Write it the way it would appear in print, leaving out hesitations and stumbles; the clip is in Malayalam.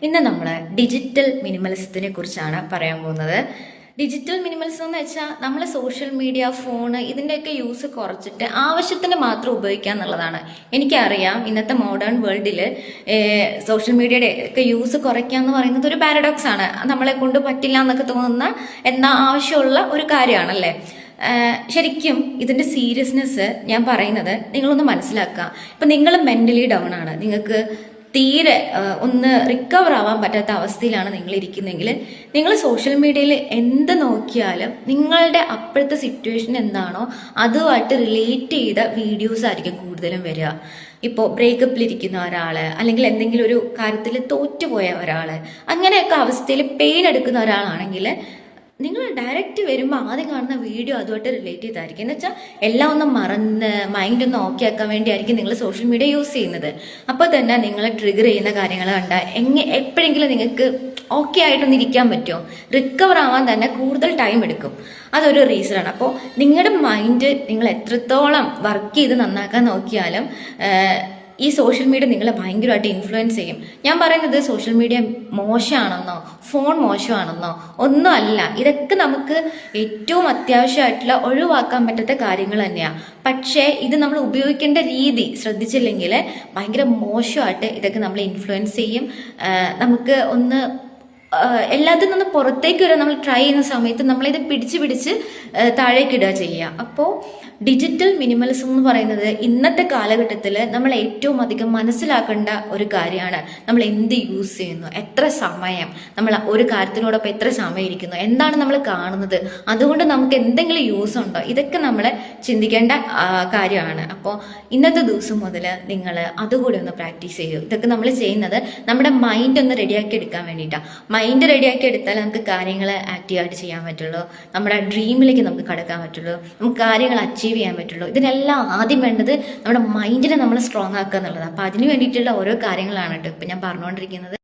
ഇന്ന് നമ്മൾ ഡിജിറ്റൽ മിനിമലിസത്തിനെ കുറിച്ചാണ് പറയാൻ പോകുന്നത്. ഡിജിറ്റൽ മിനിമലിസം എന്ന് വെച്ചാൽ നമ്മൾ സോഷ്യൽ മീഡിയ, ഫോണ് ഇതിൻ്റെയൊക്കെ യൂസ് കുറച്ചിട്ട് ആവശ്യത്തിന് മാത്രം ഉപയോഗിക്കുക എന്നുള്ളതാണ്. എനിക്കറിയാം ഇന്നത്തെ മോഡേൺ വേൾഡിൽ സോഷ്യൽ മീഡിയയുടെ ഒക്കെ യൂസ് കുറയ്ക്കുക എന്ന് പറയുന്നത് ഒരു പാരഡോക്സ് ആണ്. നമ്മളെ കൊണ്ട് പറ്റില്ല എന്നൊക്കെ തോന്നുന്ന എന്നാൽ ആവശ്യമുള്ള ഒരു കാര്യമാണല്ലേ. ശരിക്കും ഇതിൻ്റെ സീരിയസ്നെസ് ഞാൻ പറയുന്നത് നിങ്ങളൊന്ന് മനസ്സിലാക്കുക. ഇപ്പം നിങ്ങൾ മെൻ്റലി ഡൗൺ ആണ്, നിങ്ങൾക്ക് തീരെ ഒന്ന് റിക്കവർ ആവാൻ പറ്റാത്ത അവസ്ഥയിലാണ് നിങ്ങൾ ഇരിക്കുന്നതെങ്കിൽ നിങ്ങൾ സോഷ്യൽ മീഡിയയിൽ എന്ത് നോക്കിയാലും നിങ്ങളുടെ അപ്പോഴത്തെ സിറ്റുവേഷൻ എന്താണോ അതുമായിട്ട് റിലേറ്റ് ചെയ്ത വീഡിയോസ് ആയിരിക്കും കൂടുതലും വരിക. ഇപ്പോൾ ബ്രേക്കപ്പിലിരിക്കുന്ന ഒരാൾ, അല്ലെങ്കിൽ എന്തെങ്കിലും ഒരു കാര്യത്തിൽ തോറ്റുപോയ ഒരാൾ, അങ്ങനെയൊക്കെ അവസ്ഥയിൽ പെയിൻ എടുക്കുന്ന ഒരാളാണെങ്കിൽ നിങ്ങൾ ഡയറക്റ്റ് വരുമ്പോൾ ആദ്യം കാണുന്ന വീഡിയോ അതുമായിട്ട് റിലേറ്റ് ചെയ്തായിരിക്കും. എന്ന് വെച്ചാൽ എല്ലാം ഒന്ന് മറന്ന് മൈൻഡ് ഒന്ന് ഓക്കെ ആക്കാൻ വേണ്ടിയായിരിക്കും നിങ്ങൾ സോഷ്യൽ മീഡിയ യൂസ് ചെയ്യുന്നത്. അപ്പോൾ തന്നെ നിങ്ങൾ ട്രിഗർ ചെയ്യുന്ന കാര്യങ്ങൾ കണ്ടാൽ എപ്പോഴെങ്കിലും നിങ്ങൾക്ക് ഓക്കെ ആയിട്ടൊന്ന് ഇരിക്കാൻ പറ്റുമോ? റിക്കവർ ആവാൻ തന്നെ കൂടുതൽ ടൈം എടുക്കും. അതൊരു റീസണാണ്. അപ്പോൾ നിങ്ങളുടെ മൈൻഡ് നിങ്ങൾ എത്രത്തോളം വർക്ക് ചെയ്ത് നന്നാക്കാൻ നോക്കിയാലും ഈ സോഷ്യൽ മീഡിയ നിങ്ങളെ ഭയങ്കരമായിട്ട് ഇൻഫ്ലുവൻസ് ചെയ്യും. ഞാൻ പറയുന്നത് സോഷ്യൽ മീഡിയ മോശമാണെന്നോ ഫോൺ മോശമാണെന്നോ ഒന്നും അല്ല. ഇതൊക്കെ നമുക്ക് ഏറ്റവും അത്യാവശ്യമായിട്ടുള്ള ഒഴിവാക്കാൻ പറ്റാത്ത കാര്യങ്ങൾ തന്നെയാണ്. പക്ഷേ ഇത് നമ്മൾ ഉപയോഗിക്കേണ്ട രീതി ശ്രദ്ധിച്ചില്ലെങ്കിൽ ഭയങ്കര മോശമായിട്ട് ഇതൊക്കെ നമ്മളെ ഇൻഫ്ലുവൻസ് ചെയ്യും. നമുക്ക് ഒന്ന് എല്ലാത്തിൽ നിന്ന് പുറത്തേക്ക് വരാൻ നമ്മൾ ട്രൈ ചെയ്യുന്ന സമയത്ത് നമ്മളിത് പിടിച്ച് താഴേക്കിടുക ചെയ്യുക. അപ്പോൾ ഡിജിറ്റൽ മിനിമലിസം എന്ന് പറയുന്നത് ഇന്നത്തെ കാലഘട്ടത്തിൽ നമ്മൾ ഏറ്റവും അധികം മനസ്സിലാക്കേണ്ട ഒരു കാര്യമാണ്. നമ്മൾ എന്ത് യൂസ് ചെയ്യുന്നു, എത്ര സമയം നമ്മൾ ഒരു കാര്യത്തിനോടൊപ്പം എത്ര സമയം ഇരിക്കുന്നു, എന്താണ് നമ്മൾ കാണുന്നത്, അതുകൊണ്ട് നമുക്ക് എന്തെങ്കിലും യൂസ് ഉണ്ടോ, ഇതൊക്കെ നമ്മൾ ചിന്തിക്കേണ്ട കാര്യമാണ്. അപ്പോൾ ഇന്നത്തെ ദിവസം മുതൽ നിങ്ങൾ അതുകൂടി ഒന്ന് പ്രാക്ടീസ് ചെയ്യൂ. ഇതൊക്കെ നമ്മൾ ചെയ്യുന്നത് നമ്മുടെ മൈൻഡ് ഒന്ന് റെഡിയാക്കി എടുക്കാൻ വേണ്ടിയിട്ടാണ്. മൈൻഡ് റെഡിയാക്കി എടുത്താൽ നമുക്ക് കാര്യങ്ങൾ ആക്റ്റീവായിട്ട് ചെയ്യാൻ പറ്റുള്ളൂ, നമ്മുടെ ഡ്രീമിലേക്ക് നമുക്ക് കടക്കാൻ പറ്റുള്ളൂ, നമുക്ക് കാര്യങ്ങൾ അച്ചീവ് ചെയ്യാൻ പറ്റുള്ളൂ. ഇതിനെല്ലാം ആദ്യം വേണ്ടത് നമ്മുടെ മൈൻഡിനെ നമ്മൾ സ്ട്രോങ് ആക്കുക എന്നുള്ളത്. അപ്പോൾ അതിന് വേണ്ടിയിട്ടുള്ള ഓരോ കാര്യങ്ങളാണ് കേട്ടോ ഇപ്പം ഞാൻ പറഞ്ഞുകൊണ്ടിരിക്കുന്നത്.